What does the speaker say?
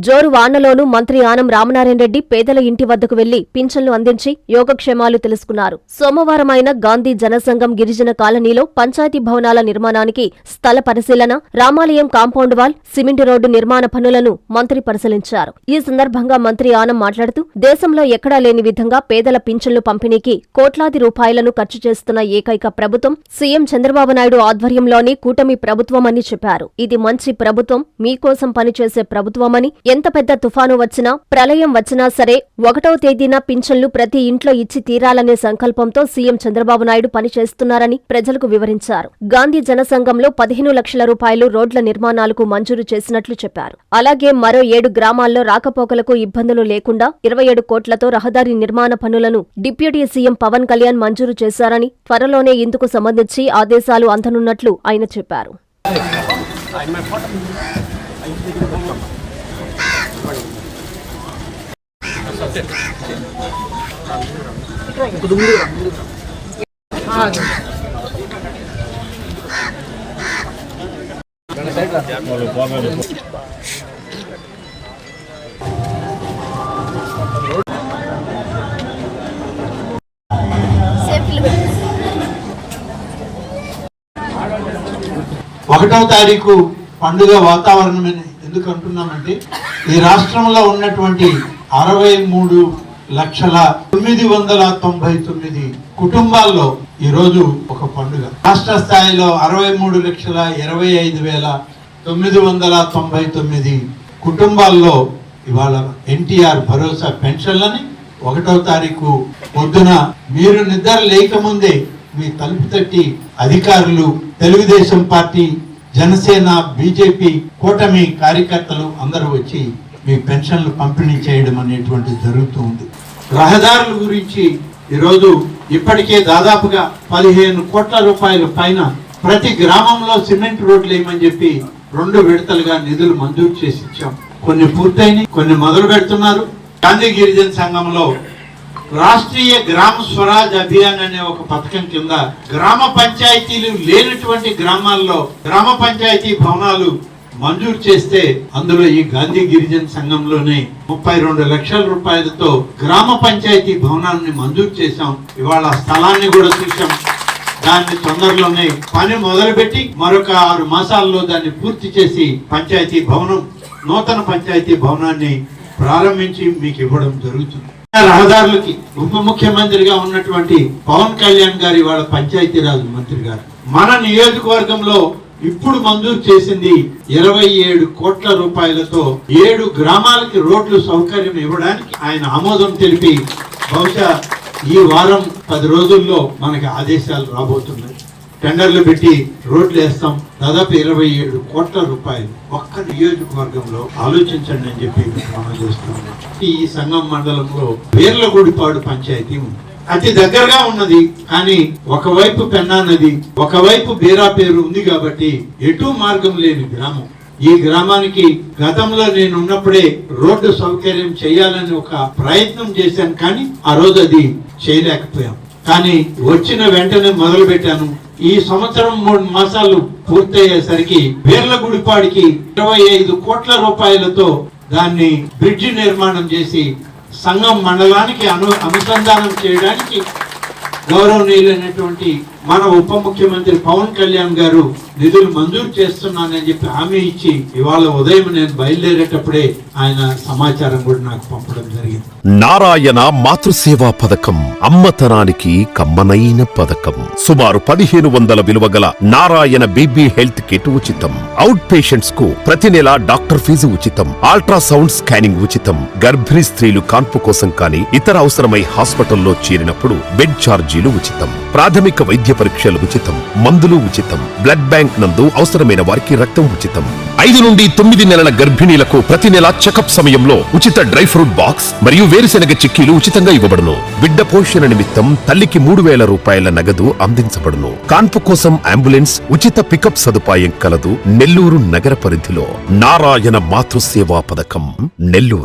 జోరు వానలోనూ మంత్రి ఆనం రామనారాయణ రెడ్డి పేదల ఇంటి వద్దకు వెళ్లి పింఛన్లు అందించి యోగక్షేమాలు తెలుసుకున్నారు. సోమవారమైన గాంధీ జనసంఘం గిరిజన కాలనీలో పంచాయతీ భవనాల నిర్మాణానికి స్థల పరిశీలన, రామాలయం కాంపౌండ్ వాల్, సిమెంట్ రోడ్డు నిర్మాణ పనులను మంత్రి పరిశీలించారు. ఈ సందర్భంగా మంత్రి ఆనం మాట్లాడుతూ దేశంలో ఎక్కడా లేని విధంగా పేదల పింఛన్లు పంపిణీకి కోట్లాది రూపాయలను ఖర్చు చేస్తున్న ఏకైక ప్రభుత్వం సీఎం చంద్రబాబు నాయుడు ఆధ్వర్యంలోని కూటమి ప్రభుత్వమని చెప్పారు. ఇది మంచి ప్రభుత్వం, మీకోసం పనిచేసే ప్రభుత్వమని, ఎంత పెద్ద తుఫాను వచ్చినా, ప్రళయం వచ్చినా సరే 1వ తేదీన పింఛన్లు ప్రతి ఇంట్లో ఇచ్చి తీరాలనే సంకల్పంతో సీఎం చంద్రబాబు నాయుడు పనిచేస్తున్నారని ప్రజలకు వివరించారు. గాంధీ జనసంఘంలో 15 లక్షల రూపాయలు రోడ్ల నిర్మాణాలకు మంజూరు చేసినట్లు చెప్పారు. అలాగే మరో 7 గ్రామాల్లో రాకపోకలకు ఇబ్బందులు లేకుండా 27 కోట్లతో రహదారి నిర్మాణ పనులను డిప్యూటీ సీఎం పవన్ కళ్యాణ్ మంజూరు చేశారని, త్వరలోనే ఇందుకు సంబంధించి ఆదేశాలు అందనున్నట్లు ఆయన చెప్పారు. ఒకటవ తారీఖు పండుగ వాతావరణం ఎందుకు అంటున్నామంటే, ఈ రాష్ట్రంలో ఉన్నటువంటి 63,999 కుటుంబాల్లో ఈ రోజు ఒక పండుగ. రాష్ట్ర స్థాయిలో 63,25,999 కుటుంబాల్లో ఇవాళ ఎన్టీఆర్ భరోసా పెన్షన్లని 1వ తారీఖు పొద్దున మీరు నిద్ర లేకముందే మీ తలుపు తట్టి అధికారులు, తెలుగుదేశం పార్టీ, జనసేన, బీజేపీ కూటమి కార్యకర్తలు అందరూ వచ్చి మీ పెన్షన్లు పంపిణీ చేయడం అనేటువంటిది జరుగుతూ ఉంది. రహదారుల గురించి ఈరోజు ఇప్పటికే దాదాపుగా 15 కోట్ల రూపాయల పైన ప్రతి గ్రామంలో సిమెంట్ రోడ్లు వేయమని చెప్పి 2 విడతలుగా నిధులు మంజూరు చేసి ఇచ్చాం. కొన్ని పూర్తయినాయి, కొన్ని మొదలు పెడుతున్నారు. గాంధీ గిరిజన సంఘంలో రాష్ట్రీయ గ్రామ స్వరాజ్ అభియాన్ అనే ఒక పథకం కింద గ్రామ పంచాయతీలు లేనటువంటి గ్రామాల్లో గ్రామ పంచాయతీ భవనాలు మంజూరు చేస్తే అందులో ఈ గాంధీ గిరిజన సంఘంలోనే 32 లక్షల రూపాయలతో గ్రామ పంచాయతీ భవనాన్ని మంజూరు చేశాం. ఇవాళ స్థలాన్ని కూడా చూసాం. దాన్ని తొందరలోనే పని మొదలుపెట్టి మరొక 6 మాసాల్లో దాన్ని పూర్తి చేసి పంచాయతీ భవనం, నూతన పంచాయతీ భవనాన్ని ప్రారంభించి మీకు ఇవ్వడం జరుగుతుంది. రహదారులకి ఉప ముఖ్యమంత్రిగా ఉన్నటువంటి పవన్ కళ్యాణ్ గారి వాళ్ళ పంచాయతీరాజ్ మంత్రి గారు మన నియోజకవర్గంలో ఇప్పుడు మంజూరు చేసింది 27 కోట్ల రూపాయలతో 7 గ్రామాలకి రోడ్లు సౌకర్యం ఇవ్వడానికి ఆయన ఆమోదం తెలిపి బహుశా ఈ వారం 10 రోజుల్లో మనకి ఆదేశాలు రాబోతున్నాయి. టెండర్లు పెట్టి రోడ్లు వేస్తాం. దాదాపు 27 కోట్ల రూపాయలు ఒక్క నియోజకవర్గంలో ఆలోచించండి అని చెప్పి మనం చేస్తున్నాం. ఈ సంగం మండలంలో వేర్లగూడిపాడు పంచాయతీ ఉంది. అతి దగ్గరగా ఉన్నది, కానీ ఒకవైపు పెన్నా నది, ఒకవైపు బీరా పేరు ఉంది కాబట్టి ఎటు మార్గం లేని గ్రామం. ఈ గ్రామానికి గతంలో నేను ఉన్నప్పుడే రోడ్డు సౌకర్యం చేయాలని ఒక ప్రయత్నం చేశాను, కానీ ఆ రోజు అది చేయలేకపోయాం. కానీ వచ్చిన వెంటనే మొదలు పెట్టాను. ఈ సంవత్సరం 3 మాసాలు పూర్తయ్యేసరికి వేర్లగూడిపాడికి 25 కోట్ల రూపాయలతో దాన్ని బ్రిడ్జి నిర్మాణం చేసి సంగం మండలానికి అనుసంధానం చేయడానికి గౌరవనీయులైనటువంటి మన ఉప ముఖ్యమంత్రి పవన్ కళ్యాణ్ గారు నిధులు మంజూరు చేస్తున్నానని చెప్పి హామీ ఇచ్చి ఇవాళ ఉదయం నేను బయలుదేరేటప్పుడే ఆయన సమాచారం కూడా నాకు పంపడం జరిగింది. నారాయణ మాతృసేవా పథకం అమ్మతనానికి కమ్మనైన పథకం. సుమారు 1500 విలువ గల నారాయణ బీబీ హెల్త్ కిట్ ఉచితం. అవుట్ పేషెంట్స్ కు ప్రతి నెల డాక్టర్ ఫీజు ఉచితం. అల్ట్రాసౌండ్ స్కానింగ్ ఉచితం. గర్భిణీ స్త్రీలు కాన్పు కోసం కానీ ఇతర అవసరమై హాస్పిటల్లో చేరినప్పుడు బెడ్ ఛార్జీలు ఉచితం. ప్రాథమిక వైద్య పరీక్షలు ఉచితం. మందులు ఉచితం. బ్లడ్ బ్యాంక్ నందు అవసరమైన వారికి రక్తం ఉచితం. 5 నుండి 9 నెలల గర్భిణీలకు ప్రతి నెల చెకప్ సమయంలో ఉచిత డ్రై ఫ్రూట్ బాక్స్ మరియు వేరుశెనగ చిక్కీలు ఉచితంగా ఇవ్వబడును. బిడ్డ పోషణ నిమిత్తం తల్లికి 3000 రూపాయల నగదు అందించబడును. కాన్పు కోసం అంబులెన్స్ ఉచిత పికప్ సదుపాయం కలదు. నెల్లూరు నగర పరిధిలో నారాయణ మాతృసేవా పథకం, నెల్లూరు.